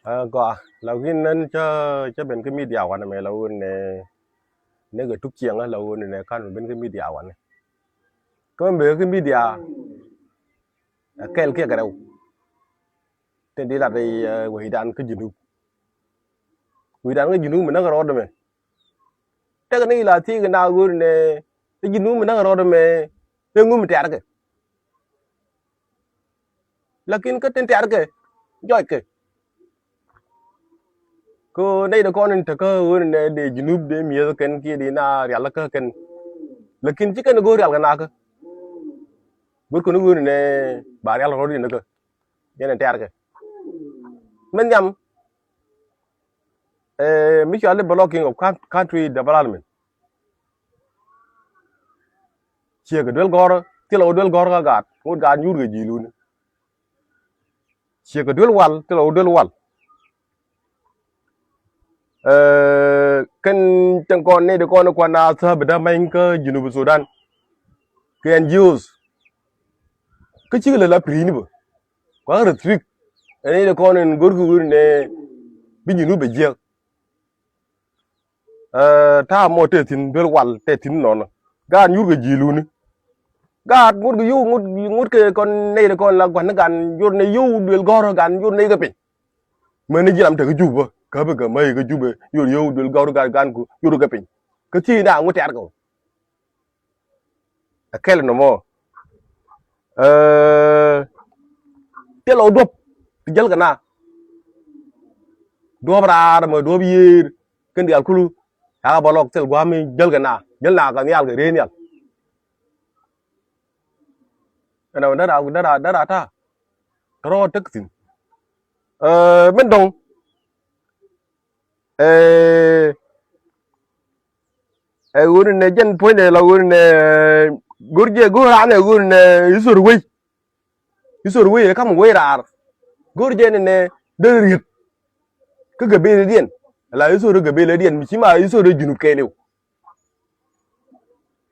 Có là cái nên cho bên cái media quan này là ne ne cái trục chiang là ne kan bên cái media quan này có bên cái media kel kia cái đâu tên đi là đi quỷ đàn cái junub mình nó cái đó mày cái này là thì cái nào cái ne cái junub mình nó cái đó mày cái ngum tiar cái lakin cái tên tiar cái joy cái ko đây là con nên thắc ne de junub de miya kan kia đi na yalla ka kan lakin chỉ cái nó go real cái nào cái bữa ko nó ne ba real rồi đi nữa cái nên tiar cái men jam mutual blocking of country development chia cái duel gor tilo duel gor ga gat ngut ga nyur ga jilun chia cái duel wal tilo duel wal kan tang kon ne de kon ko na sa beda main ka junub sudan cái NGOs cái chi la pri ni ba kwa restrict ne de kon en gor gu ne bi junub be je ta mo te tin duel wal te tin non ga nyur ga jilun gạt ngút cái yu ngút cái con này là con là quản nó gan yun này yu đuổi gor gan yun này cái bình mà nó chỉ làm thằng cái chụp cái bây giờ mấy cái chụp yun yu đuổi gor gan gan của yun cái bình cái chi nào ngút chẹt không cái là nó mò cái lỗ đuốc cái gel cái na đuốc ra mà đuốc bia cái điều kêu à bảo lộc cái qua mình gel cái na cái nhau cái rên nhau cái nào đó là ta rồi tức gì bên đông urin ne jen point la urin ne gurje gura ne urin ne isur wi kam wi rar gurje ne de rit ke gabe dien la isur gabe le dien mi ma isur junub kelew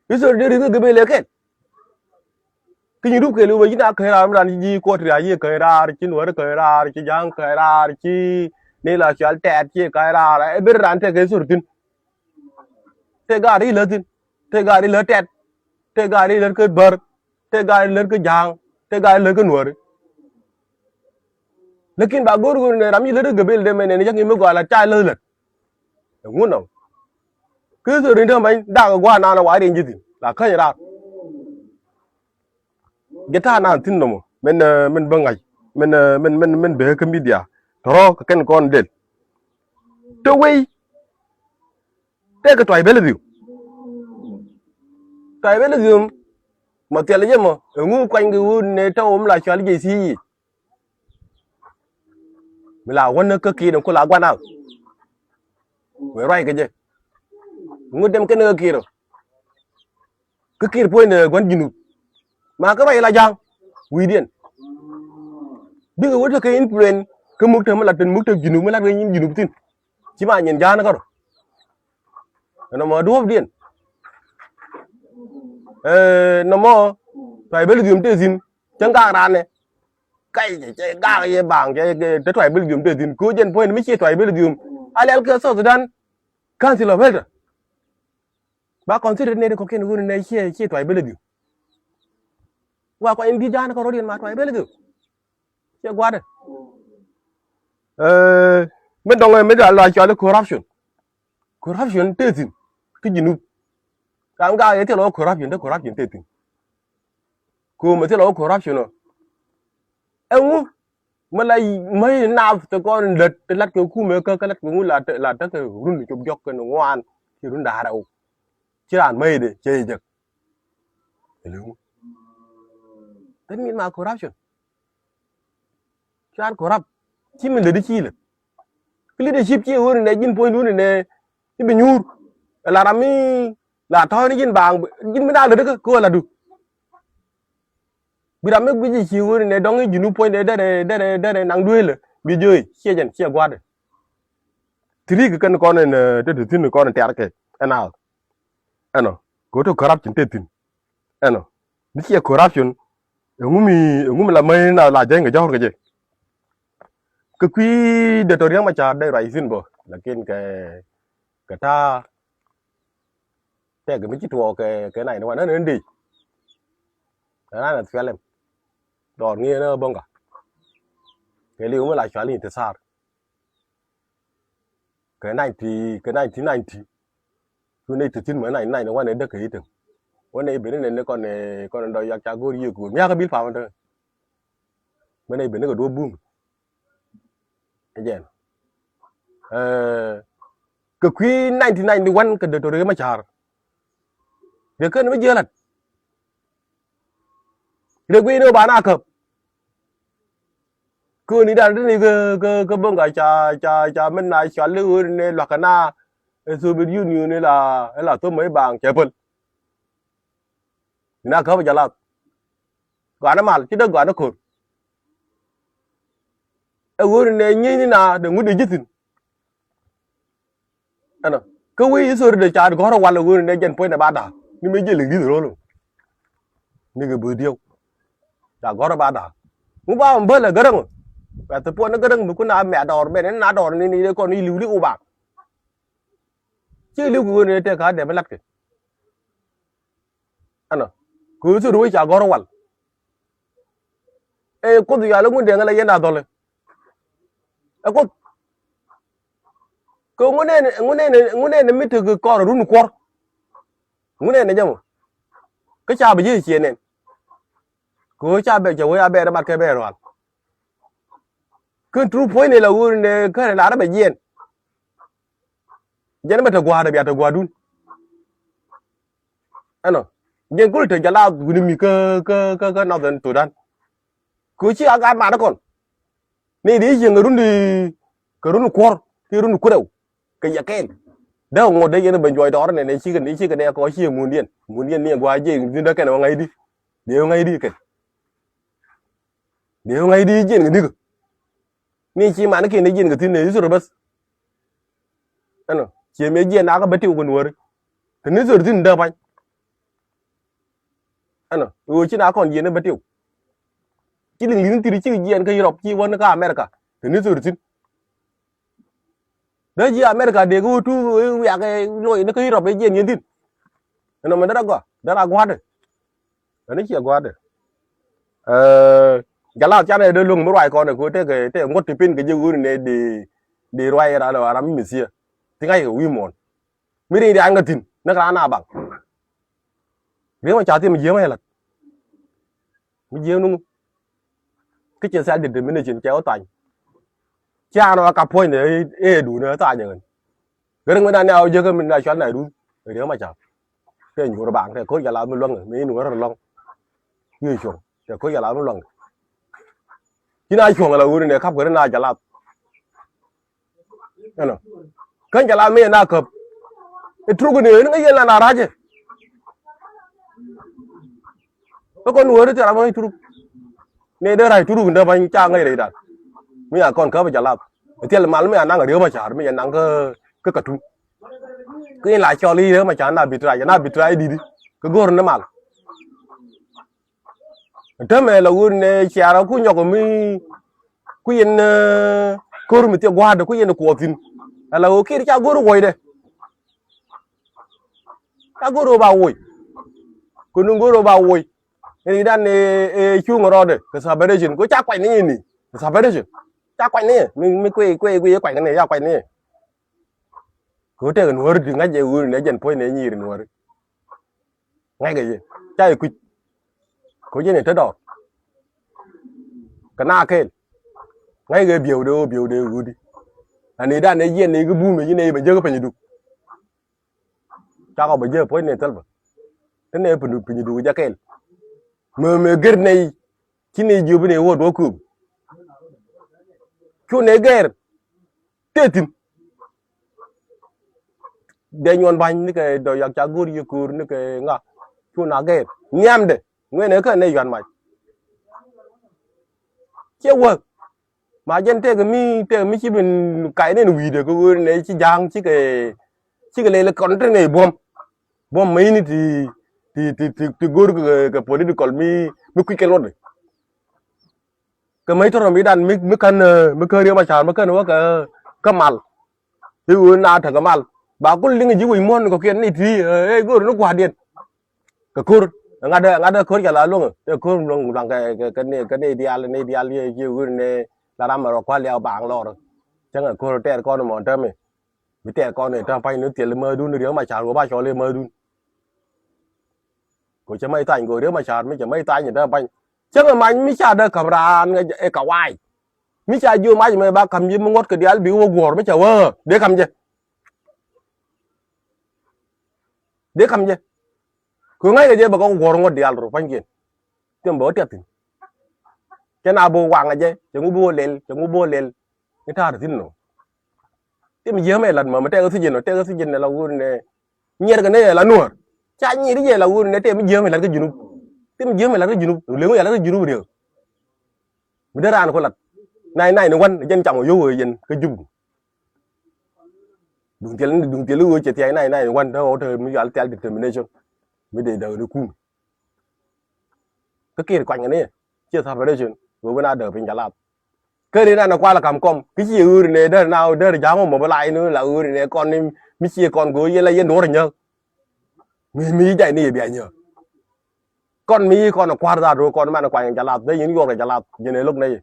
isur de rit gabe le ken cái như lúc kêu bây giờ khởi ra mình gì qua thì gì khởi ra chỉ nuôi khởi ra chỉ giang khởi ra chỉ nên là chỉ tẹt chỉ khởi ra đấy bây giờ anh thấy cái số tin thế gari lớn tin thế gari lớn tẹt thế gari lớn cái bờ thế gari lớn cái giang thế gari lớn cái nuôi lekin bagur gur ne rami lớn cái bel de men ne chắc gọi là trai lớn đúng không cứ số đến đó mình đang qua nào là quái đến gì là khởi ra geta na tin no men bangai men be ka media toro ka ken kon del to we te ka toy bele diu ma tele je mo ngu kwang gu ne to la chal je si mi la won ka ki don ko la gwana we rai ka je ngu dem ken ka ki ro ka ki po ne gwan jinu mà cái này là giang quy điển bây giờ vẫn cái influence cái mức thơm là trên mức thơm junub mới là cái junub tin chỉ mà nhìn ra nó có rồi nó mà đuốc điển nó mà phải biết dùng tiền gì chẳng cả ra này cái ga cái bảng cái phải biết dùng tiền gì cố dân point mới chia phải biết dùng ai lấy cái số Sudan cancel hết ba con sẽ đến đây có cái người này chia phải biết dùng qua qua MP jana ko rodien ma to bele du che gwade men dong men la cho corruption tetin ki jinu kam ga ye te lo corruption tetin ko me te lo corruption no enwu malai mai na to ko lat ko ku me ka lat ko la ta ko run ko jok ko ngwan ki run da raw ci ran mai de che je hello that mean ma corruption chan corrupt chi mình để đi chi là cái leadership chi hơn này jin point hơn này cái bên nhur là rami là thôi nó jin bang jin mới đang được cơ là được bị rami cái gì chi hơn này đóng cái jinu point để năng đuôi là bị chơi chia qua đấy thì cái con này để được tin con này tẹt cái anh nào go to corruption tetin anh nào this is corruption ngumi la mai na la jeng ga jor ga je cái quy để tôi riêng mà chả đây rồi xin bờ là cái ta cái mấy chiếc thua cái này nó nên đi cái này là phải làm đòn nghe nó bông cả cái liu mới lại xóa liền từ xa cái này thì này từ trên mới này nó qua đến được cái tưởng qua này bên này nó còn đòi giặc gori của nhà cái biết phạm thôi bên này bên nó có đua boom anh em cái quy 1991 cái đợt rồi mà chả việc cái nó mới dơ lật việc quy nó bán à cập cứ đi ra đi cái bông cái cha mình này xóa lưu này là cái na rồi bên union này là tôi mấy bảng chép phân na khâu bây là gọi nó mal chứ đâu gọi nó khôn người này như thế nào đừng có đi chết tin anh ạ cái quy số để trả có ra là người này dân point này ba đà nhưng mấy cái lịch đi rồi luônนี่ก็เบื่อเดียวจากก็ระบาดอ่ะมึงว่ามันเบื่อเลยก็ได้มั้งแต่พวกนั้นก็ได้มึงคุณน้าแม่ดอร์แม่นั้นน้าดอร์นี่เด็กคนนี้ลิ้วลิ้วอุบะชื่อลิ้วกูเนี่ยเด็กขาเด็กไม่รักกันอันนั้นกูจะรู้จากก็ระวัลกูตัวอย่างแล้วมึงเด็กอะไรยันน้าดอร์เลยกูงูเนี่ยไม่ถือก่อนรุ่นกว่างูเนี่ยจังมั้งcái cha bây giờ chuyện này cô cha bây giờ với abe đã bắt cái bé rồi cứ true point này là cái này là nó bây giờ giờ nó bắt đầu qua được đun anh nói giờ cô thấy cái là người mình cái nào đến tuổi đan cô chỉ ăn mà nó còn này đi giờ người cái run quar cái run quar cái gì cái đâu ngồi đây nó bên ngoài đó này chỉ cần đây có chi nguồn điện này qua gì nhưng đó cái nào ngay đi đều ngay đi gì người điนี่chỉ mà nó kia này gì người tin này rồi bớt anh nói chỉ mấy gì nào có bất tiêu quần rồi thì nếu rồi tin đâu vậy anh nói chỉ nào còn gì nó bất tiêu chỉ là lính thì chỉ gì anh cái Europe chỉ vẫn cái America thì nếu rồi tin đấy gì America để go tu ya cái lối nó cái Europe đấy gì nhìn tin nó mà đó là quá rồi nó chỉ là quá rồi cái là cha này đưa lùng mới loại con này cô cái ngót thì pin cái dư này đi loại ra là làm gì xia thì ngay cái mòn mới đi anh cái tin nó cái nào bằng nếu mà trả tiền mình dễ hay là mình dễ luôn cái chuyện sai thì mình nên chuyện kéo tay cha nó cặp phôi này đủ nữa ta nhỉ cái đừng có đàn nào giờ cái mình lại chọn này đúng rồi nếu mà chả cái nhiều các bạn thì có giờ làm mình luôn rồi mấy nữa rất là long như chuồng thì có giờ làm mình luôn chứ ai chuồng là người này khắp cái nào chả làm cái chả làm mấy nào cập cái trụ cái này nó cái gì là nào ra chứ nó con nuôi nó chả làm mấy trụ này đây này trụ cái đâu mà cha ngay đấy đã mấy à con khớp bây giờ làm thì là mà mấy anh đang ở đâu mà chả mấy anh đang cái cật cái lại cho ly nữa mà chả nào bị trai đi cái gor nó mal thế mà là người chả nó cũng nhọc mi quên cô mình tiêu qua được quên nó của tin là ok đi cha gor rồi đây cha gor bao rồi cô nung gor bao rồi thì đàn chung rồi đây cái sao bây giờ có cha quậy này nhỉ sao bây giờ cha quậy này mình quay quậy cái này ra quậy này cứ thế nuôi thì ngay giờ nuôi này dân phơi này nhiều nuôi ngay cái gì cha quỳ có gì này thế đó cái na kêu ngay cái biểu đều nuôi đi anh ấy đang này dân này cái bu này như này bây giờ có phải như đủ cha có bây giờ phơi này thật vậy thế này phải như đủ cha kêu mà cái này chỉ này nhiều bên này hoa đua cùm chỗ này cái tết để nhon bánh ní cái đồ giặc chả guri kur ní cái ngà chu na cái nhám đấy người này cái này giòn mày chưa qua mà dân thế cái mi chỉ bên cái này nuôi được cái này chỉ giang chỉ cái này là con cái này bom mấy ní thì guri cái political mi quy cái luôn đấy cái mấy thằng mỹ đàn mới cần mới cơ đi mà chả mới cần nó cái mal thì na thằng cái mal bà cũng linh cái gì muốn có kiện này thì nó quả điện cái cur ngada cur cái là luôn cái cur luôn rằng cái này đi al như này là làm mà qua leo bảng lo chẳng là cur tè con mà trâm ấy bị tè con này trâm phải nước tiền mơ đun nữa mà chả có ba cho lên mơ đun của chả mấy tay của đứa mà chả mấy chả mấy tay như trâm phải chẳng là mình mới chả được camera cả hoài mới chả vô máy mà ba cầm gì mà ngót cái đial biểu gùa mới chả để cầm gì để cầm gì cứ ngay cái gì bà con gùa ngót đial rồi phải kiện chứ bữa tiệt cái nào bố quăng cái chẳng có bố lên cái thà được tin nó thế mình nhớ mày lần mà tao cái gì này là uốn này nhớ cái này là nuột chả nhớ cái gì là uốn này thế mình nhớ mày là cái gì thế mình nhớ mày là cái gì nếu mày là cái gì được mình đưa ra nó có lật này nó quanh dân chồng vô rồi dân cái dùng đừng tiền lưu chỉ thế này quanh đó thôi mới gọi là determination mới để đầu nó cung cái kia quanh cái này chưa thằng determination rồi bên nào đỡ bên trả lạt cái đấy là qua là cầm com cái gì này đó nào đó dám mà lại nữa là này con em mi chia con của là dân đó rồi nhớ mi chạy này bị nhớ con mi con nó qua ra rồi con mà nó quanh trả lạt đấy những cái trả lạt như này lúc này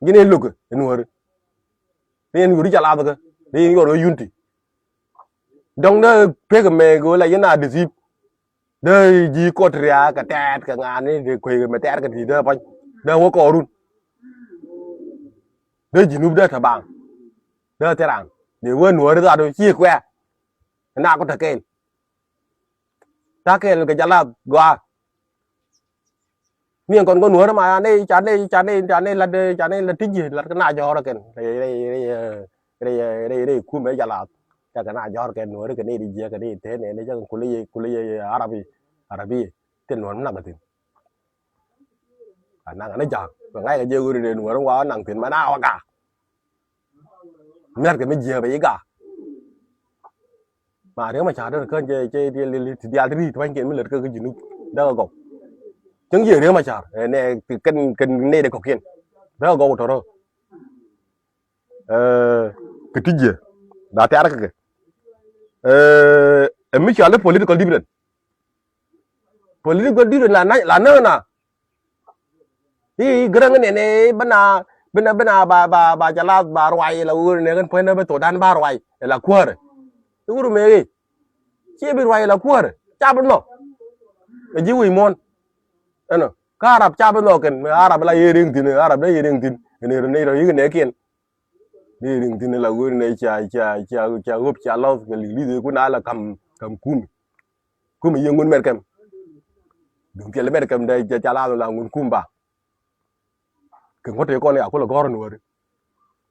gini look nuor ni nguri chala ba ni ngoro yunti dong da pega me go la yana disip da ji ko tria ka tat ka ngani de ko me tat ka di da pa da wo ko run da ji nub da ta bang da terang de wo nuor da do chi kwa na ko ta kel ka chala gwa miệng còn có nuôi mà đây chả đây là trích gì là cái nào do đó kìa đây khu mấy giờ là cái nào do cái nuôi cái này đi cái này thế này đấy chứ kuliah Arabi tiền nuôi nằm ở tiền năng nó chọn và ngay cái giờ người nuôi nó quá năng tiền mà nào cả miết cái mấy giờ vậy cả mà nếu mà chả được cơn chơi đi thôi anh kiện mới lượt cái gì nữa đâu có chứng gì nữa mà chả này cần này để có kiện đó có một thôi cái gì đã té cái em mới chả lấy political dividend là nơi nào thì cái này bên nào bà chả là bà roài là này cái phần này bên tổ đan bà roài là quơ rồi đúng rồi mày chỉ bên roài là quơ rồi cha bên nó cái gì vậy mon ano ka Arab cha bên nó cần Arab là gì riêng tin Arab đấy riêng tin này rồi cái này kiện này riêng tin là người này cha gốc cha lâu cái lý của nó là cầm kum yêu ngun mer kem đúng cái mer kem đây cha là ngun kum ba cái ngót cái con này aku là gor nuôi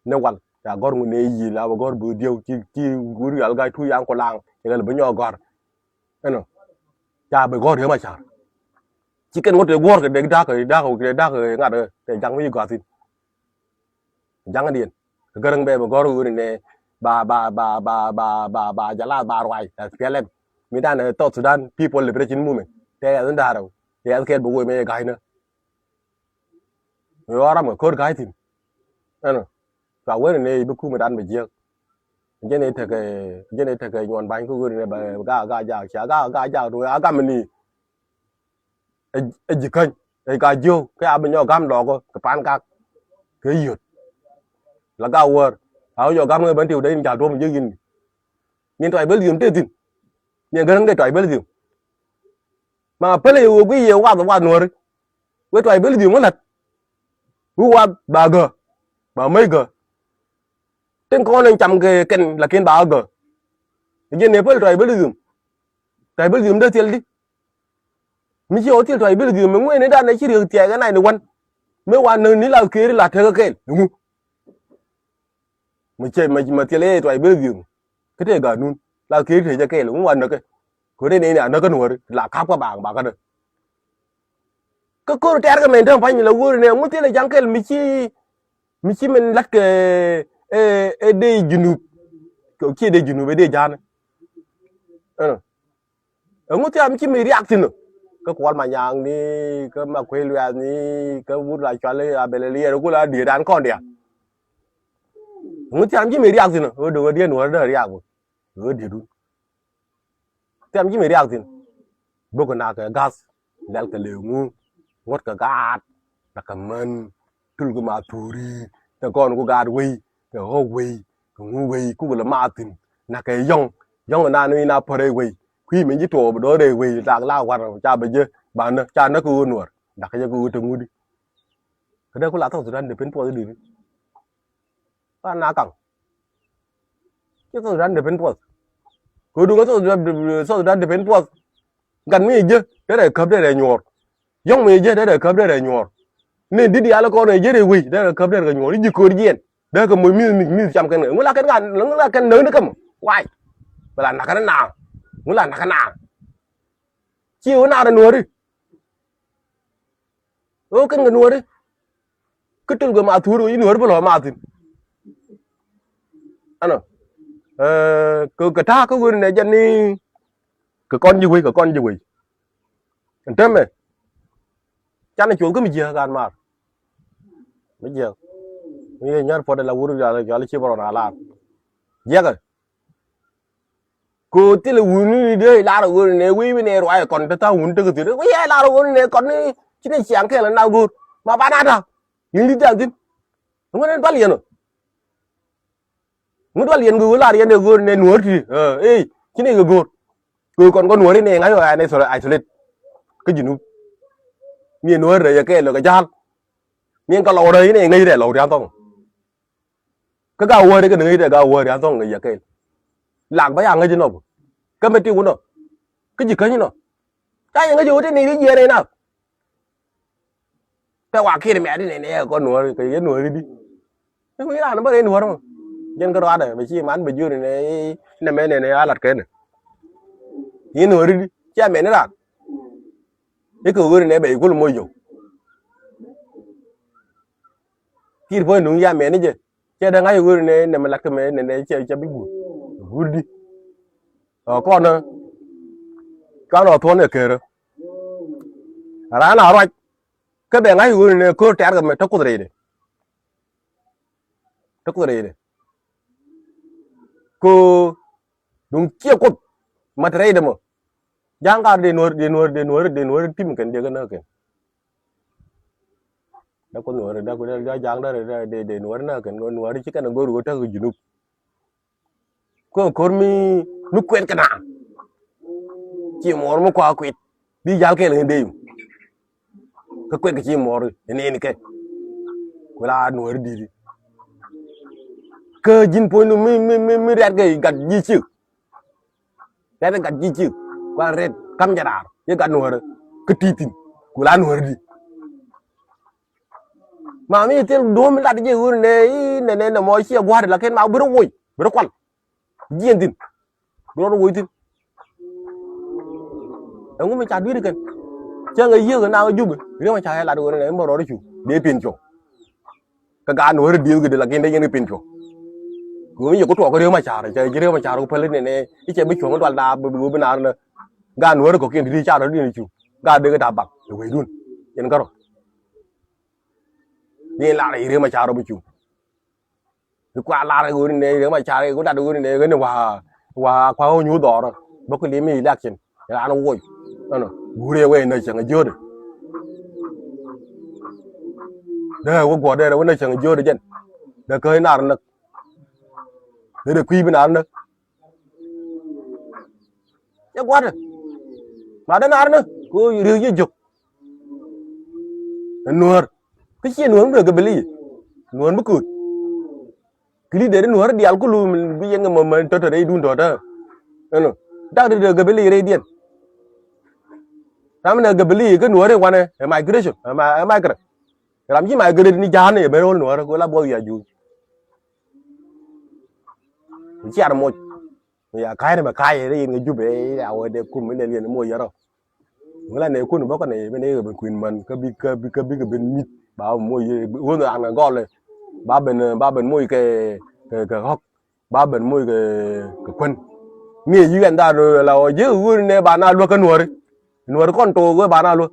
ne wal ya gor ngun ne yi là gor bu diêu chi guri al gai thu yang ko lang cái là bên nhỏ gor ano cha be gor mà cha chỉ cần một cái word cái đấy đa cái ngắt rồi để chẳng mấy quả gì chẳng cái điện cái răng bè mà có rồi này bà giả la bà roài PLM mình đang ở South Sudan People Liberation Movement thế là rất đa đâu thì anh kia bố mẹ gái nữa rồi làm một code gái thì anh và quên này bức mình ăn bị giết cái này thật cái nhọn bánh của người này bà gà già chả gà già rồi gà mình gì kênh cái vô cái bên nhau cam đỏ cái pan cát cái gì là cao word áo giờ cam người bên tiêu đây trả rôm dưới gìn nhìn thoại bớt liềm tên tin nhìn cái cái thoại bớt liềm mà bớt liềm cái gì qua nuôi cái thoại bớt liềm nó lật qua bà g bà mấy g tên con anh chăm cái kênh là kênh bà g cái này bớt thoại bớt liềm đó tiền đi mình chỉ ở tiêu thoại bây giờ mình nghe này chỉ được tiền cái này được quan mấy quan nơi ní là kia là theo cái đúng không mình chơi mà tiền lấy thoại bây giờ cái này cả luôn là kia thì cho cái đúng quan được cái đây này nó có nuôi là khắp các bà cái được cái cô trẻ cái mình không phải như là cô này muốn tiền là chẳng cái mình lắc cái đây junub cái kia đây junub đây jana muốn tiền mình chỉ mình react nữa cái con mà nhàng đi cái mà quê luyện đi cái vút lại cho lấy à bề lia nó cũng là địa đàn con đẻ muốn xem chứ mấy đi ăn gì nữa đồ điên nó đi ăn đi đúng xem chứ mấy đi ăn gì bữa cái nào cái gas đang cái liều ngu ngót cái gạt là cái men tul cái mà thuri cái con của gạt quỳ cái hồ quỳ cái ngu quỳ cũng là ma tin là cái yong là nơi nào phải quỳ khi mình chỉ trộn đó để quỳ là lao qua rồi cha bây giờ bạn cha nó cứ nuột đặt cái cứ từng ngu đi cái đó có là thằng Sudan để bên phố đi ta na cẳng cái thằng Sudan để bên phố cứ đúng cái Sudan để bên phố gần mấy giờ đấy là cấp đấy là nhọt giống mấy giờ đấy là cấp đấy là nhọt nên đi ăn con này giờ để quỳ đấy là cấp đấy là nhọt đi cứ đi yên đấy cái mùi mình chăm cái nữa muốn là cái ngàn nó là cái nới nữa cơ quay là cái nào muốn là cái nào chiều nào là nuôi đi cái người nuôi đi cái trường cái mà thú rồi nuôi bao lâu mà thì anh ơi cái ta cái người này chân đi cái con gì quỳ anh tem này cha này chuột cái gì gan mà bây giờ nhớ phải là uống ra là chỉ bảo là dạ cái cô tí là uống đi đấy là uống này uống này rồi còn ta uống cái gì đó uống là uống này còn này chỉ nên sáng cái là nào good mà bạn ăn à những đi chơi gì không có nên bắt liền rồi muốn bắt liền good là liền được good nên nuốt gì ê chỉ nên good good còn con nuốt này ngay rồi này rồi ai thôi cái gì nữa miền nuốt rồi cái là cái chăn miền cái lẩu đấy này ngay để lẩu đi ăn không cái gạo quay đấy cái ngay để gạo quay đi ăn không người cái làng phải ăn cái gì nào cái mấy tiêu nó cái gì cái gì nó cái gì thế này cái gì này nào cái quả kia mẹ đi này con nuôi cái nuôi đi cái mấy là nó mới nuôi đâu dân cái đó này mấy chi mán bây giờ này mẹ này ai lật cái này cái nuôi đi cha mẹ nó làm cái cửa này bị cũng môi dầu khi với nuôi cha mẹ nó chứ cha đang ngay cửa này mà lật cái mẹ này chơi biết buồn đi con nó thốn ở kia rồi ra nào rồi cái bề ngay người này cứ trả cái mày thắc cái này cô đúng chia cột mà thế đấy mà giang cả để nuôi tim cái cái nữa kìa đã có nuôi đã có đã giang đó để nuôi nó cái nuôi chỉ cái nó gọi ta cái gì nữa cô con mi nút quen cái nào chỉ mò nó qua quẹt đi giang cái lên đây cái quẹt cái chỉ mò rồi này cái là nuôi đi cái jin point nó mi ra cái gặt gì chứ ra cái gặt gì chứ qua red cam chả đào cái gặt nuôi cái titin là nuôi đi mà mi tên đố mi lại cái người này là mọi chuyện qua là cái máu bữa quan diện tin bữa nó tin ông có mấy cha biết được cái chơi người yêu cái nào giúp nếu mà cha là đồ này mà đó chú để tiền cho cái gà nuôi điều cái là cái này cái tiền cho người yêu có trò cái điều mà cha rồi chơi cái điều mà cha rồi phải lên này cái chơi mấy chuyện nó là bữa bên nào nữa gà nuôi có cái đi cha đó đi chú gà để cái đá bạc rồi vậy luôn vậy nó rồi nên là cái điều mà cha rồi chú qua là người này nếu mà cha này cũng đặt người này cái này qua ô nhu đỏ rồi bốc cái liếm lạc trên là nó quay nó bùi về này chẳng chưa được đây có quả đây là vấn đề chẳng chưa được chân để coi nào được để được quy bên nào được chắc quá rồi mà đến nào nữa cô đưa với dục nuốt cái chuyện nuốt được cái beli nuốt mất cười cái đấy nuôi đi ăn culu bây giờ mà tôi đây đun đó đó đã được cái beli đây điên làm cái beli cái nuôi đấy quan này migration mà migrate làm gì migrate đi ra này bây giờ nuôi rồi là bao giờ dù chỉ là một ya cái này mà cái đấy người giúp để ao để cùng với liền mua gì đâu người là này cùng với cái này bên đây bên Queen mình cái bên mít bảo mua gì uống được ăn là ngonเลยba bên mua cái hốc ba bên mua cái quân mi dưới anh ta rồi là giữ người này bạn nào luôn cái nuôi nuôi con to cái bà nào luôn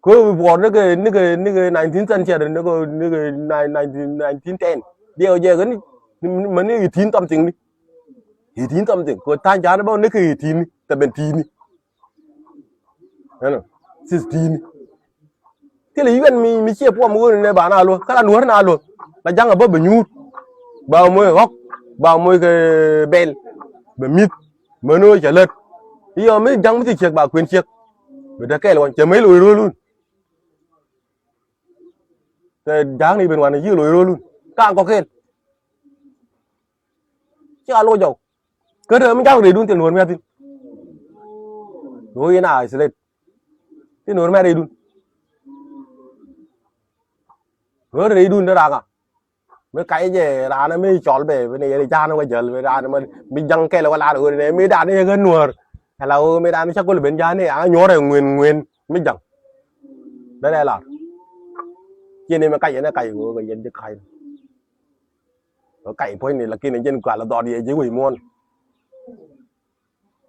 cô bỏ nó cái 19 century nó cái 1910 điều gì cái mình cái 18 something đi 18 something cô ta giá nó bao nó cái 18 17 nó 16 thế là even mi chia po mua này bà nào luôn cái là nuôi nào luôn là chẳng ở bao nhiêu bao nhiêu góc bao nhiêu cái bel bờ mít mới nuôi trả lợt bây giờ mới chẳng mới chiếc bà quyền chiếc người ta kể là chỉ mấy lùi luôn dáng đi bên ngoài này dư lùi luôn càng có khen chứ alo dầu cứ thế mới chắc để đun tiền nuôi mẹ tin nuôi nào sẽ lên cái nuôi mẹ đây đun nuôi đây đun nó ra cả mấy cái gì ra nó mới chọn về bên này cha nó bây giờ về ra nó mình dăng cái là qua lá rồi này mới đàn này gần nuôi hay là mới đàn chắc có là bên cha này nhớ rồi nguyên mới dăng đấy đây là cho nên mà cái nó cày của người dân chứ cày nó cày thôi này là kia này dân quả là đò đi chứ quỷ môn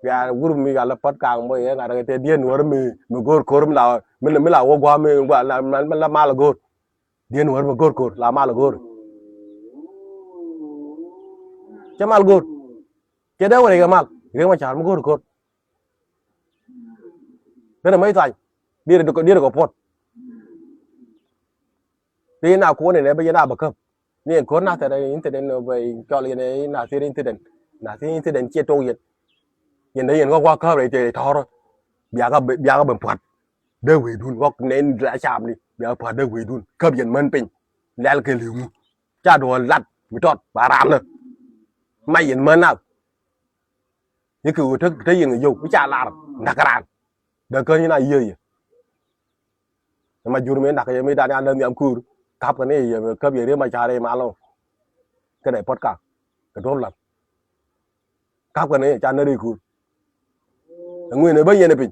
ya guru mi gala pat kang mo ye ngara te dien war mi gor la mi la wo gwa mi gwa la ma la gor dien war mi gor la ma la gor chamal gor ke da wore ga mal re ma char mi gor da mai tay đi được có pot đi nào ko này bây giờ nào bậc cấp ni ko na te incident về cho liền này na te incident chia trâu vậy nhìn thấy có qua khớp này thì thò rồi bia cái bầm phật đỡ quỷ đun góc nên đã chạm đi bia phật đỡ quỷ đun khớp dần mơn pin lẽ cái liu cha đồ lặt bị trọt bà ram rồi mày dần mơn nào như kiểu thức thấy gì người dùng cái cha là nạc ra đỡ cơ như này gì mà dù mấy nạc mấy đàn anh em cur cáp cái này khớp gì đấy mà cha đây mà lo cái này phật cả cái đó là cáp cái này cha nó đi cur người này bây giờ này bình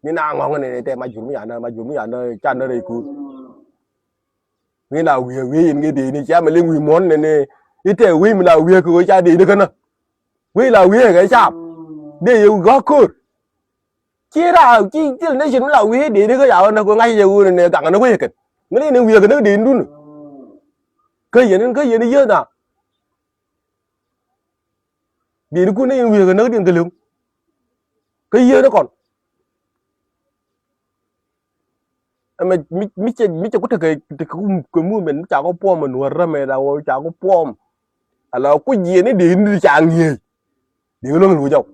như nào ngon này để mà dùng nhà nơi cha nơi đây cút như nào quý cái gì này cha mình lên quý món này này ít thế quý mình là quý của cha đi được không quý là quý cái sao để yêu gót cút chia ra chi nó chỉ là quý đi được cái nào nó có ngay giờ này càng nó quý cái nó đi quý cái nó đi luôn cái gì nó dơ nào đi nó cũng này quý cái nó đi cái lượng cái gì nó còn mà mi cho có thể cái mua mình chả có pom mình nuôi ra mày đâu chả có pom là có gì nó đi chàng gì đi luôn lùi dầu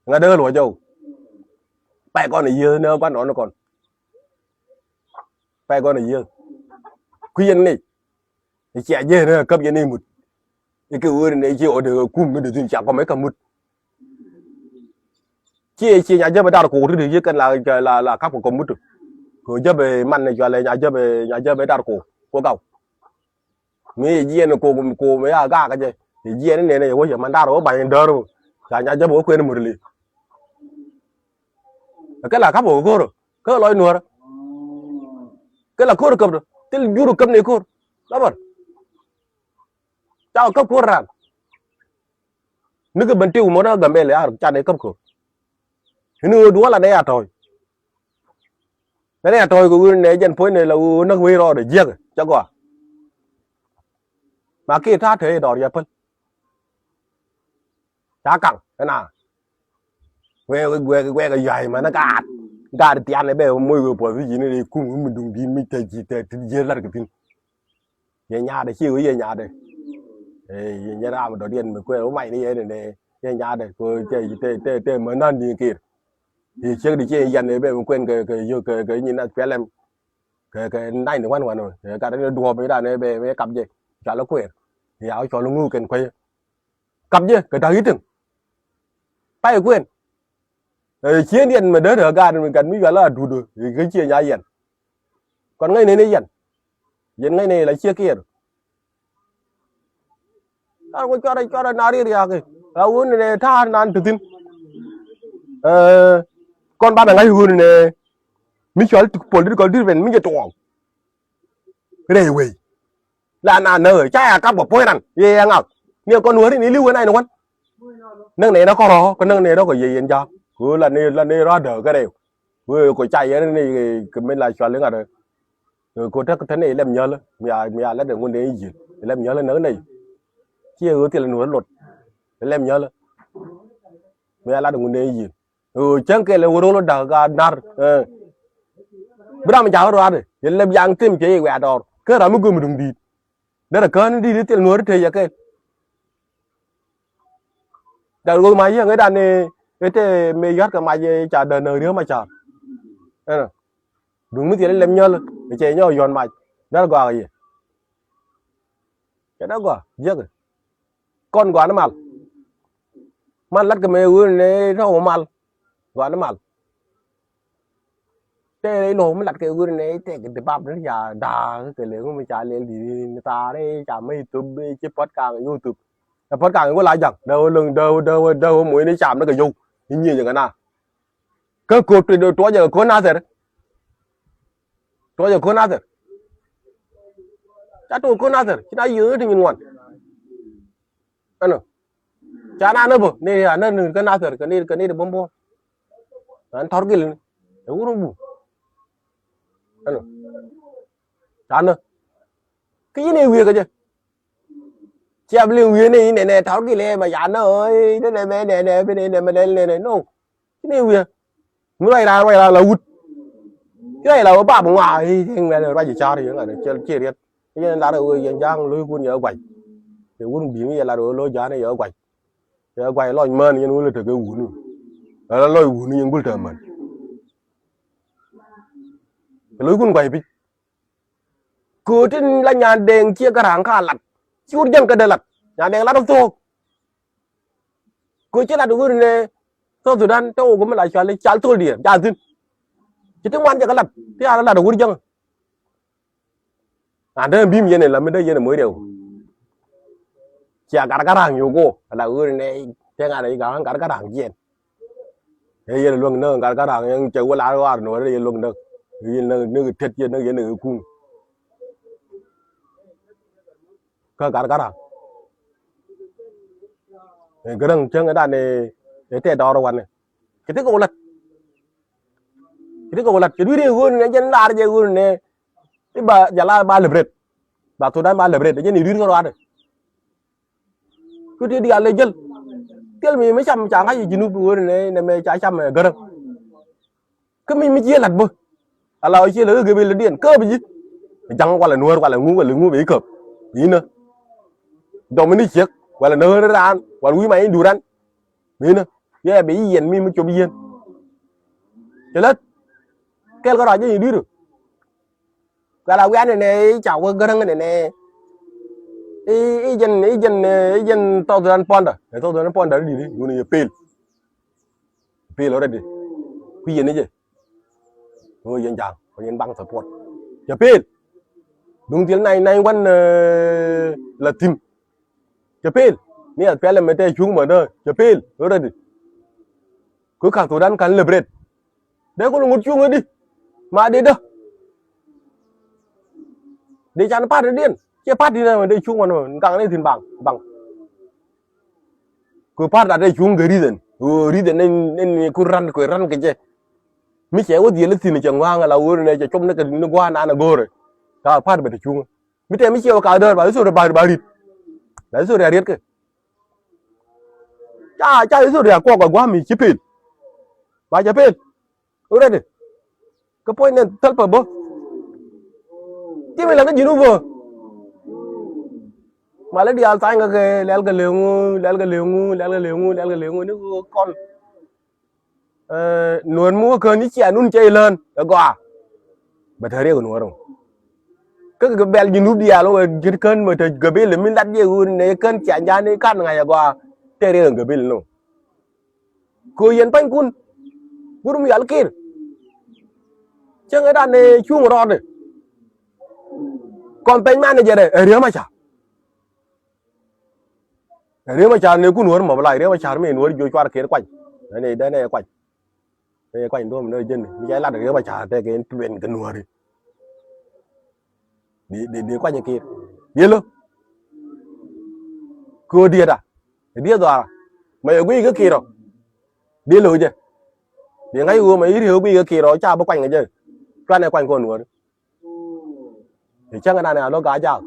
ngay đó lùi dầu phải con này dơ nữa quan nó còn phải con này dơ khuyên này trẻ dơ nữa cấp dơ này một cái kiểu này chịu được cùng nó được chả có mấy cả một chia nhà chơi mà đào cổ thì được là các cuộc công mất được rồi chơi về man này cho lại nhà chơi về đào cổ cầu mấy gì nó cổ mấy ga cái gì thì gì này có gì mà đào có bài đờ rồi nhà chơi bố quên một lần cái là các bộ cô rồi cái loại nuôi cái là cô được cầm rồi cái là được cầm này cô đó mà chào cấp cô ra nước cái bên tiêu mà nó gần bên lại cha này cấp cô nữa đúa là đây à thôi cái này thôi của này dân phố này là nó quê rồi để giết cho quả mà kia tha thế đỏ đẹp phân chả cẳng cái nào quê cái dày mà nó gạt tiền này bây môi của cái gì này cùng mình dùng đi mình thấy gì thế giết là cái tin về nhà để chiêu về nhà đây nhà ra mà đòi tiền mà quê mày đi này về nhà đây rồi chơi mới non gì kia thì trước đi chơi dần này bây giờ quên cái nhìn là phải làm cái này nó quan rồi cái đó đùa với đàn này về cặp gì chả nó quên thì áo cho nó ngu cần quay cặp gì cái đó ít từng tay quên chia điện mà đỡ được gan mình cần mới gọi là đủ được thì cái chia nhà dần còn ngay này dần ngay này là chia kia rồi tao cho đây nào đi à cái uống này tha nan tự tin con ba là ngay hùn này mi cho political driven mi cho tuồng cái này vậy là nà nở cha các bộ phơi rằng ye ngọc nhiều con nuôi thì lưu cái này nó quan nâng này nó có rõ cái nâng này nó có gì vậy cho cứ là này ra đỡ cái đều vừa có chạy cái này cái mình lại cho lên à rồi cô chắc cái này làm nhớ lên mẹ lấy được nguồn đấy gì làm nhớ lên nữa này chia ước thì là nửa lột làm nhớ lên mẹ lấy được nguồn đấy gì chẳng cái là uống nó đỡ cái nar bữa nào mình chào rồi đấy giờ làm giang tim chơi quẹt rồi cái đó mới cứ mình đừng đi đó là cái đi thì nửa thì vậy cái rồi mà giờ người ta này cái mày gắt cái mày trả đời nơi nữa mà trả đúng mới tiền làm nhớ lên để chơi nhau giòn mày đó là cái gì cái đó quoi giết rồi con quả nó mal lát cái mày uống này nó không mal quả nó mal cái lỗ mới lát cái uống này cái bắp nó già đà cái lưỡi của mình trả liền thì người ta đấy trả mấy YouTube cái podcast YouTube podcast có lại chẳng đâu mũi nó chạm nó cái dùng như vậy cái nào cái cột thì tôi giờ có nào rồi tôi giờ có nào rồi chắc tôi có nào rồi chứ đã giữ thì mình ngoan anh cha na nó bự này nó cái nào rồi cái này bom bom anh tháo cái lên đâu có bự anh cha nó cái gì này việc cái chứ chém liều này này tháo cái lên mà dán nó ơi thế này này bên này mà này nó cái này việc mới ra là út cái này là ba bông ngoài thì mẹ này ba chỉ cha thì những người chia riết cái nên là được dân giang lôi quân nhớ quậy thì quân biển như là được lôi giá này ở quậy lôi mơn như nuôi được cái uốn là lôi uốn như bữa mình lôi quân quậy bị cứ trên là nhà đèn chia cái hàng khá lặt chút dân cái đời lặt nhà đèn lặt đâu thôi cứ chỉ là được này sau từ đan châu cũng lại cho lấy cháo thôi điểm cháo tin chỉ tiếng ngoan cho cái lặt thế là được quân dân đây bim như này là mới đây như này mới đều chả cả hàng nhiều cô là này thế ngày này cả hàng gì thế giờ luôn nữa cả hàng nhưng chờ qua lá qua nữa đây luôn được nó thiệt gì nó vậy cung cả hàng cái đằng chân cái đàn này để thế đó rồi này cái thứ câu lật cái đuôi đi quân này chân la đây quân này cái bà giả la ba lebret bà tôi đang ba lebret để nhìn đuôi nó rồi cứ đi ăn lấy chân cái mình mấy trăm chẳng hay gì nu quân này mày trái trăm mày gần cái mình chia lật bơ là chia lỡ cái bên điện cơ bị gì chẳng qua là nuôi qua là ngu bị cọp gì nữa đâu mới đi chiếc qua là nơi nó ra ăn qua quý máy đủ ăn gì nữa cái bị diện mình mới chụp diện cái lớp cái có gì đi được cái là quen này chào cái răng này ý dân tao tụi anh pon đó đi đi người này pil ở đây đi quy gì nữa chứ người dân chàng người dân băng support giờ pil đúng tiếng này quan là team giờ pil nè pil là mấy tay chúng mà đó giờ pil ở đây đi cứ cả tụi anh cần là bread đấy có một chung đi mà đi đâu để cho nó phát đến điên chứ phát đi mà đây chung mà càng đây thì bằng cứ phát ra đây chung cái đi đến nên cứ răn cái gì mấy trẻ có gì là thì chẳng hoang là uống này trong nó cái nó qua nó go rồi cả phát về chung mấy trẻ mấy chiều cả đời bảo số bà đi đấy số riết cái cha số riết qua mình chip in bà chip in ở đây cái point này thật phải bố chứ mày làm cái gì nữa vừa mà lấy đi ăn tay cái lấy cái liều nó con nuôi mua cơn như chè nun chơi lên đó qua mà thời đấy còn nuôi rồi cái bèn gì núp đi à luôn cái cơn mà thời cái bên là mình đặt gì này cơn chè nhà này cắt ngày qua thời đấy cái bên luôn cô yên bánh cun bữa mình ăn kia chứ người ta này chuông rồi đấy còn bánh man này giờ đây riêng mà chả nếu cứ nuôi mà lại riêng mà chả mình nuôi vô cho nó kia quanh đây này quanh đó mình nơi chân mình giải là được riêng mà chả đây cái chuyện cái nuôi đi quanh như kia đi luôn cua điệt à điệt rồi mày quy cái kia rồi đi lùi chứ đi ngay vừa mày hiểu quy cái kia rồi cha bao quanh cái chứ cái này quanh con nữa thì chắc cái này nó cả chào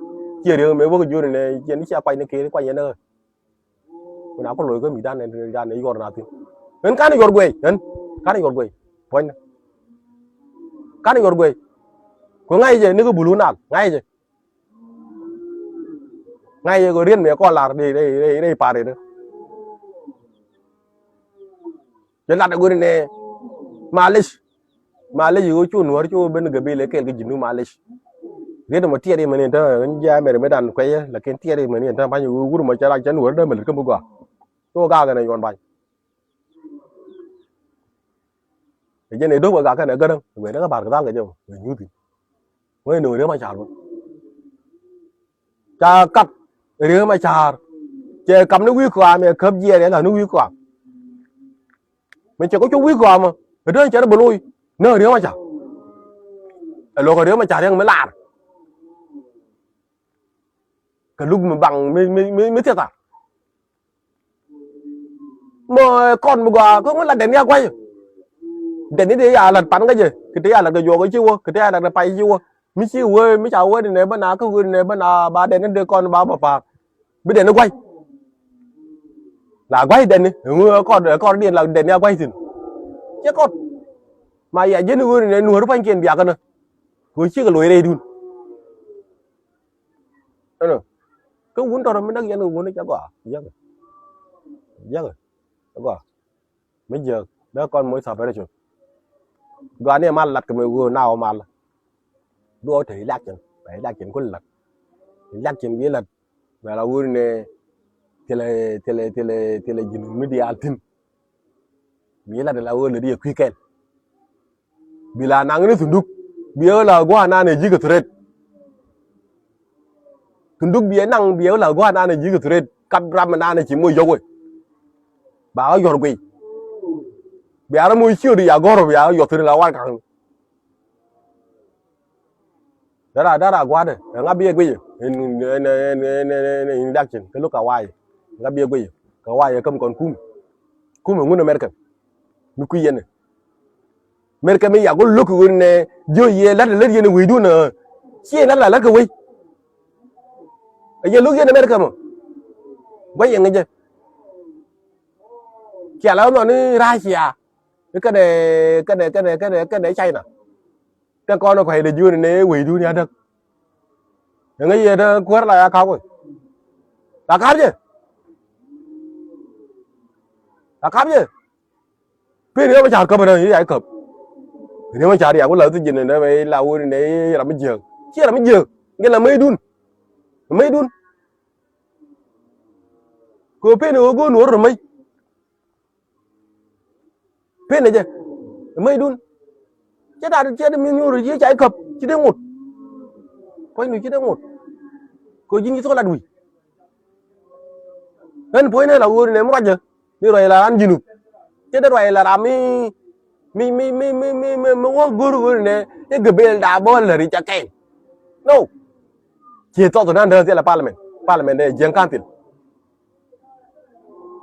chia được mấy bữa cái này trên xe quanh cái kia quanh vậy nữa nào có lùi cái mì đan này gọi là gì nên cái này gọi quay nên cái này gọi quay quanh cái này gọi quay có ngay giờ nó cứ bù lún nào ngay giờ có riêng mẹ con là đây pa đấy nữa jadi ada gue nih Malaysia gue cuma nuar cuma bener gabile kayak gini Malaysia dia tuh mati ada mana entah ya medan kayak lakin tiada mana entah banyak gue macam cara jangan nuar dah melik kamu gua tuh gak kan yon banyak jadi nih dua gak kan kadang gue dah kabar kadang aja gue nyuti gue nuar dia macam apa cakap dia macam chơi cầm nó quý quả mẹ khớp dê để là nó quý quả mình chỉ có chút quý quả mà ở đó chơi nó bự lui nơi đứa mà chả ở lô cái đứa mà chả đang mới làm cái lúc mà bằng mới thiệt à mà con một quả có là đèn nha quay đèn đi à lần bắn cái gì cái đấy là cái vô cái chiêu cái đấy là cái bay chiêu mới chiêu ơi mới chào ơi này bên nào có người này bên nào ba đèn nó đưa con ba bà bây đèn nó quay là quay đèn đi con điện là đèn nha quay thì chứ con mà vậy chứ nuôi này nuôi nó phanh kiền bịa cái này nuôi chiếc cái lưới đây đun đó cứ muốn tao mới đăng nhận muốn nó chắc quả rồi quả mấy giờ đó con mới sập đây rồi gà này mà lật cái mày nào mà đua thì lắc chân phải lắc chân con lật chân với lật và là uống này tele jin media altin bila de la wole di quicken bila nang ni tunduk biyo la gwa na ne jiga thread tunduk biyo nang biyo la gwa na ne jiga thread kap ram na ne chi moy yogoy ba yor gui biya ra moy chiu di ya goro biya yo thread la wan kang dara gwa de nga biye gui in daction cái lúc cả wai nga bia gui ka wai kam kon kum ngun America nu ku yen America mi ya go look gun ne jo ye la yen wi du na chi la ka wi ye look yen America mo gwa yen nge kia la no ni Russia cái này China cái con nó phải để du ne wi du nya được nga ye da kwar la ka ko la ka je pe ne ma char ka bana yi ai ka ne ma char ya ko la tu jin ne mai la wo ne la ma je chi la ma je nghe là mấy đun ko pe ne go no ro mai pe ne je mấy đun chứ đã mi rồi chứ chạy cập chứ đến một coi người chứ đến một cô dính cái số là đuổi nên phối này là người này mới giờ như vậy là ăn gì nụ chứ đây rồi là làm mi có guru này cái gebel đã bao là đi chặt kẹn no chỉ cho tụi nó đơn là parliament này giang can tiền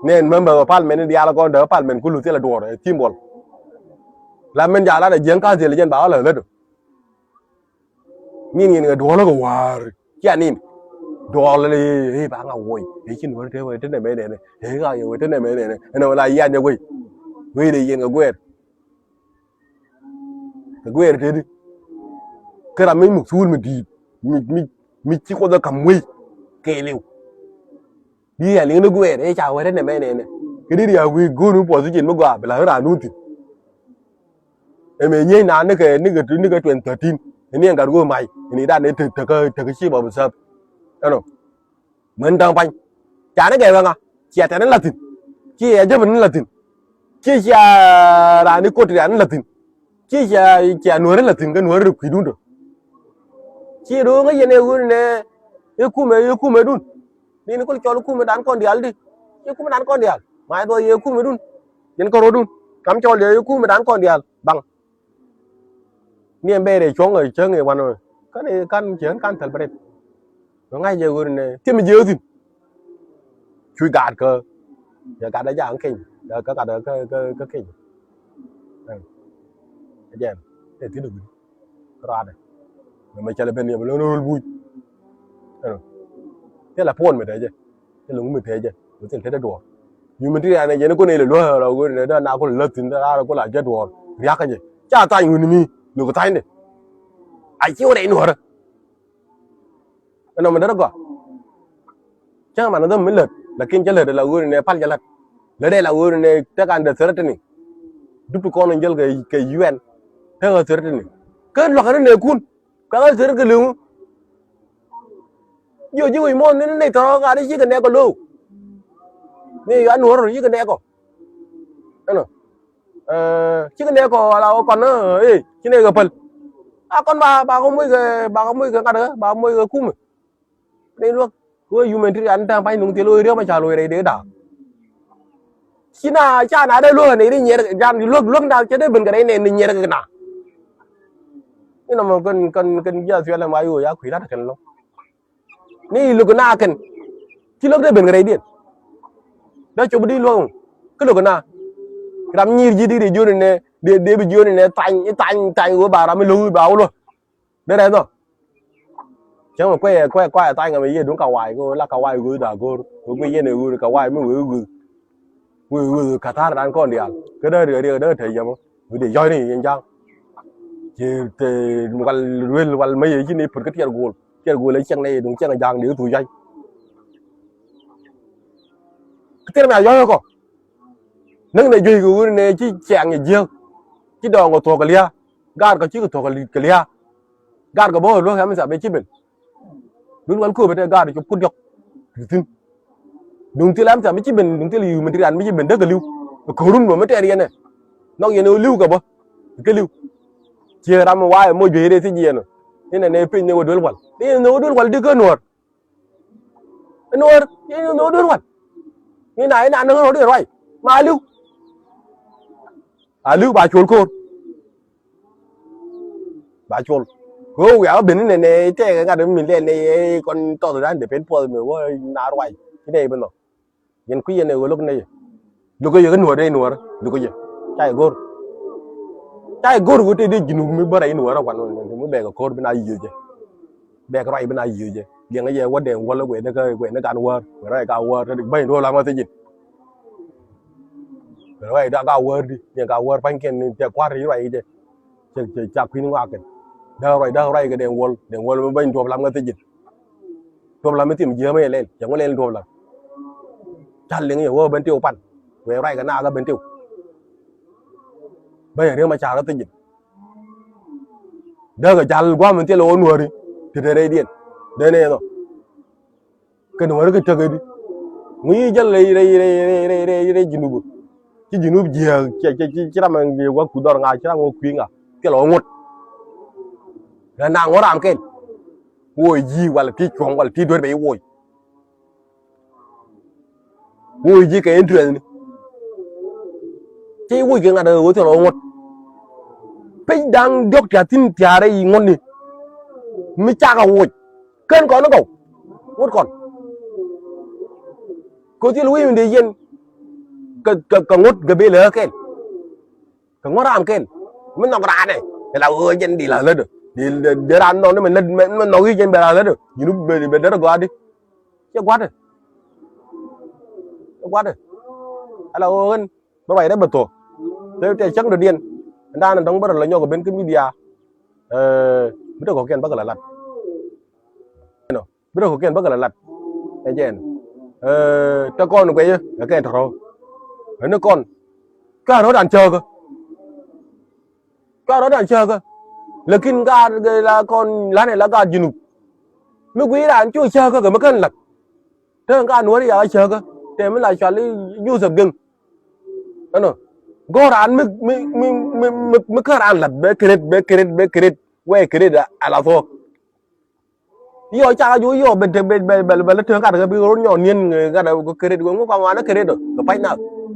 nên member của parliament đi ala con đỡ parliament cũng lụt là đùa rồi team ball làm mình giả là giang can tiền là dân bảo là lên được nhìn người đùa nó có hòa chứ anh em đùa là đi bạn ngầu quỳ thì xin lỗi thế vậy thế này mấy này thế ra rồi thế này mấy này nó là gì anh cho quỳ đi dân người quên thế đi cái là mấy một xuân mình chỉ có ra cầm quỳ kề liu đi à liên nó quên đấy chào thế này mấy này cái đi à quỳ cô nó bỏ số tiền nó qua phải là nó luôn thì em ấy nhảy nán nó cái chuyện tự tin thế nên cả đôi mày thì đàn đến thực cái chi bảo mình sập đâu rồi mình đang phanh chả nó kể vâng à chả thế nó là tin chi cho mình là tin chi chả là nó cốt thì nó là tin chi chả nuôi nó là tin cái nuôi được quỷ đúng rồi chi đó cái gì này cái cú mày đun đi nó có cho nó cú mày đàn con đial đi cái cú mày đàn con đial mai tôi cái cú mày đun nhân con đun cắm cho cái cú mày đàn con đial bằng niệm bê để xuống rồi chơi người quan rồi cái này căn chiến căn thật bật nó ngay giờ người này thì mình giờ gì chui gạt cơ giờ cả đã giang kinh giờ cả đã cái kinh ajem thế được ra đây mà chơi bên này mà nó vui thế là phone mình thấy chứ thế là mình thấy chứ mình thấy đùa nhưng mình thấy này nó có này là lúa rồi cái này nào có lợt thì ra có lại chết đùa riác cái gì cha tay người mi lúa cái tay này ai chịu đấy nữa rồi nó mình đó có chắc mà nó mới lợt là kinh chơi lợt là người này phát chơi lợt lợt đây là người này chắc ăn được sữa này đúc con anh chơi cái UN thế là sữa này cái loại cái này cun cái sữa cái lương yo chứ người môn nên này thằng cái gì cái này có lưu này ăn nuốt rồi chứ cái này có nó chứ cái này có là còn nó ấy chứ này gặp phần con bà không mấy cái đó bà mấy cái cung đây luôn tôi human tri ăn ta phải nung tiêu lôi mà trả lôi đây để đảo khi nào cha nào đây luôn này đi nhẹ ra luôn nào chứ đây bên cái này này nhẹ cái nàoนี่เรากันยาเสียแล้วมาอยู่ยาคุยรัดกันลงนี่ลูกน่ากันที่ลูกได้เป็นอะไรดีแล้วจบดีลงก็ลูกน่ากำยี่ดีอยู่เนี่ยเดี๋ยวไปอยู่เนี่ยตายว่าบาราไม่รู้บ่าวluônได้ไหมตัวchẳng mà quay tay ngày bây đúng cầu hoài cô là cầu hoài gửi đã cô bây giờ này gửi cầu hoài mới gửi cả thà là ăn con đi à cái đó thấy chưa để doi này anh chăng thì wal mấy cái này phần cái tiền gol lấy chân này đúng chân là giang nếu tụi dây cái tiền nào doi không nâng này duy của này chỉ chàng gì riêng chỉ đòn của thua cái lia gạt cái chỉ của thua cái lia gạt cái bố luôn em sẽ bị chết mình đúng quán cua bên đây gạt thì chụp cút dọc đúng thì làm sao mới chết mình đúng thì liu mình thì ăn mới chết mình đất cái liu cổ run mà mới chạy đi này nó gì nó liu cả bố cái liu chia ra một vài mỗi gì đây thì gì nữa nên này pin nhiều đôi quần đi nó đôi quần đi cơ nuột nó đôi quần như này là nó được rồi mà lưu bà chuồn côn bà chuồn cô gạo bên này thế cái mình lên này còn to rồi để bên phơi mình có ná rồi cái này bên nào nhân quý này lúc này lúc cái nuột đây nuột lúc cái chạy gor của đi ginu mi bara inu wara kwan mu be ga kor bina yuje be ga rai bina yuje liền cái gì quá đèn quá lối nó can war rồi ka war thì bay đô la mà thế gì rồi đã ka war đi nhưng ka war phanh kiện thì quá rồi vậy chứ chả khuyên qua cái đâu rồi cái đèn wall mới bay đô làm cái gì đô làm mới tìm dưa mới lên chẳng có lên đô là chả liền cái war bên tiêu pan về rai cái nào cái bên tiêu bây giờ mà chào nó tin gì đó cái chào qua mình tiêu lỗ nuôi đi thì đây điện đây này rồi cái nuôi cái chơi đi nghĩ cho đây junub gì chỉ là mình qua cụ đòn ngay chỉ là ngô khuyên à cái lỗ ngột là nàng ngó làm cái ôi gì hoặc là cái chuồng hoặc là cái đuôi bị ôi gì cái chuyện chỉ ôi cái nào được cái lỗ ngột bây đang đốt trả tin trả đây ngon đi mới cha cả ôi cơn có nó cầu ngốt còn cô tí lũi mình đi yên cái ngốt cái bê lỡ cái ngốt làm cái mình nó ra này là dân đi là lên được đi để ăn nó mình lên mình nói dân bè là lên được như lúc bè đó qua đi chứ quá rồi là ơn nó vậy đấy bật tổ thế chắc được điên đa là đóng bắt là nhau của bên cái media biết đâu có kiện bắt là lật biết đâu có kiện bắt là lật cái chuyện cho con nó quay là cái thằng nó con cả nó đàn chờ cơ lekin ga là con lá này là ga junub mới quý đàn chui chờ cơ mới cân lật thế ga nuôi đi chờ cơ để mới lại cho lấy nhu dập gừng nó goran me karan la be kret we kret ala fo yo cha yo be thương cả cái bi ron nhỏ niên ga da ko kret go ko ma na kret do ko pai na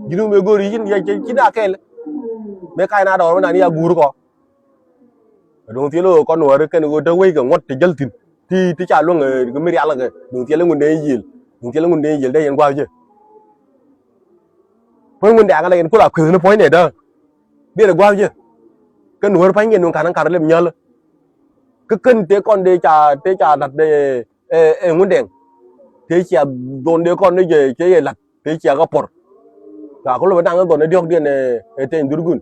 jinu me gori jin ya ci da kel be kai na do na ni ya guru ko dong ti lo con nuôi cái nó đâu quay cái ngót thì jal tin thì cha luôn cái mi ala cái dong ti la ngun de yil dong ti la ngun de yil de yan kwa chứ point ngun da ngala kula khử nó point này đó biết được bao chưa cái nuôi phải nghiền khả năng cả lên nhớ cái cân thế con để trả đặt để ngun đèn thế chỉ đồn để con để về cái lật thế chỉ có por cả có lúc đang ở đồn để điok điện này tên durgun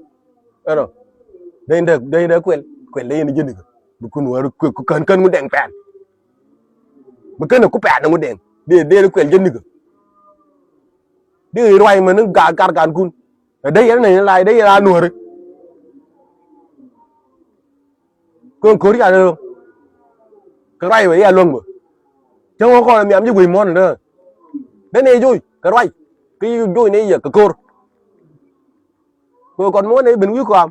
rồi đây đây quên lên nó chưa được cái nuôi cân ngun đèn bèn mà cân nó có bèn ngun đèn để nó quên chưa được đi rồi mà nó cả cun ở đây cái này lại đây là nuôi đấy con cố đi ăn được cái này vậy à luôn mà chứ không có mẹ chứ quỳ món nữa đấy này vui cái này cái vui này giờ cái cô còn món này bình quý còn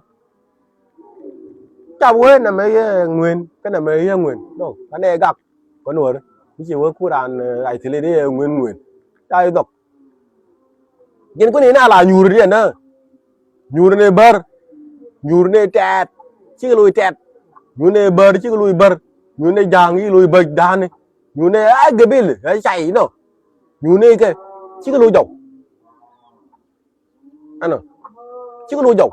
chả quên là mấy nguyên cái này mấy nguyên đâu cái này gặp có nuôi đấy chỉ có cô đàn lại thì lấy đi nguyên đây đọc nhưng cái này là nhur đi nữa nhur này bơ nhur này tẹt chứ lùi tẹt nhur này bơ chứ lùi bơ nhur này giang cái lùi bơ đan này nhur này ai cái bil ai chạy nó nhur này cái chứ lùi dầu anh ơi chứ lùi dầu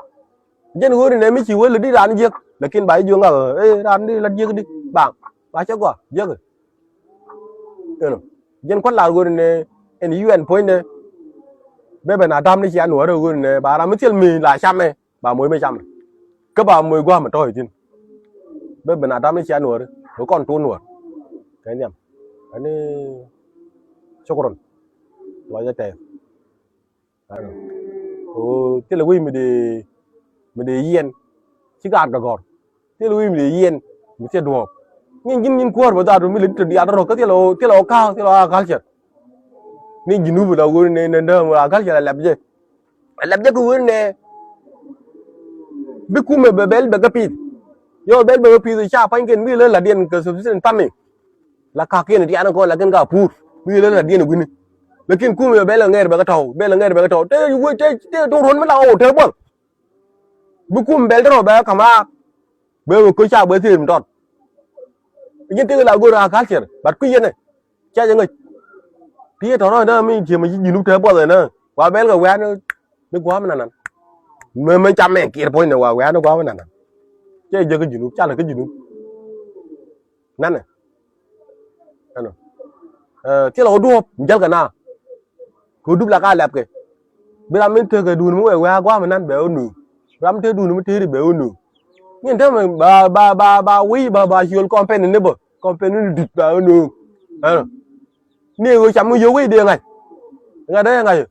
dân người này mới chịu là đi ra giết là kiên bài dương ở ra đi là giết đi bảng ba chắc quá giết rồi dân quát là người này anh UN point này bây giờ Nam đi chơi nữa rồi này bà làm mấy tiền mì lại trăm này bà mới mấy trăm các bà mới qua mà tôi chứ bây giờ Nam đi chơi nữa rồi nó còn tuôn nữa cái nhầm cái này chúc rồi nói ra tệ thế là quy mình đi yên chỉ gạt cả gọt thế là quy mình đi yên mình sẽ đùa nhìn qua rồi ta rồi mình lên đi ăn rồi cái thế là cao thế là cao chưa ni jinu bu da wuri ne nda ma kal kala labje ko wuri ne bi kuma be bel be kapit yo bel be kapit cha pan ken mi le la dien ke subsisten tami la ka ken di an ko la ken ga pur mi le la dien guni lekin kuma be la nger be ka taw te wu te to ron ma la o te bo bi kuma bel ro be kama be ko cha be tim tot yin te la go ra kal cher bat ku yen ne cha je ngai thì đó nó mình chỉ mà nhìn lúc thế bao giờ nữa quá bé là quá nó quá mà nè mấy trăm mẹ kia point này quá nó quá mà nè chứ giờ cái gì lúc chắc là cái gì lúc nè nè thế là đua chắc cái nào cứ đúc là cái lẹp kì bây giờ mình chơi cái đùn mới quá mà nè béo nử làm thế đùn mới thế thì béo nử nhưng thế mà bà chiều company này bơ company đứt béo nử nhiều chấm nhiều cái điều này ngay đấy ngay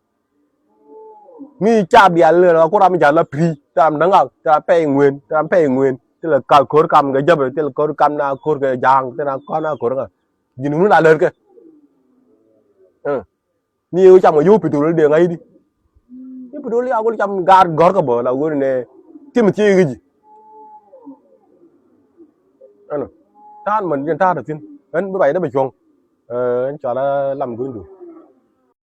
mi cha bia là có làm chả là free làm nắng ngọc làm pay nguyên tức là cả khối cầm cái job tức là khối cầm na khối cái giang tức là con na khối cái gì nó là lớn cái nhiều chấm nhiều bị tụi điều ngay đi cái bị tụi nó có chấm gọt cái bờ là cái này chứ mà chơi cái gì anh ta mình ta được tin anh bữa bảy nó bị chuông anh cho nó làm cái gì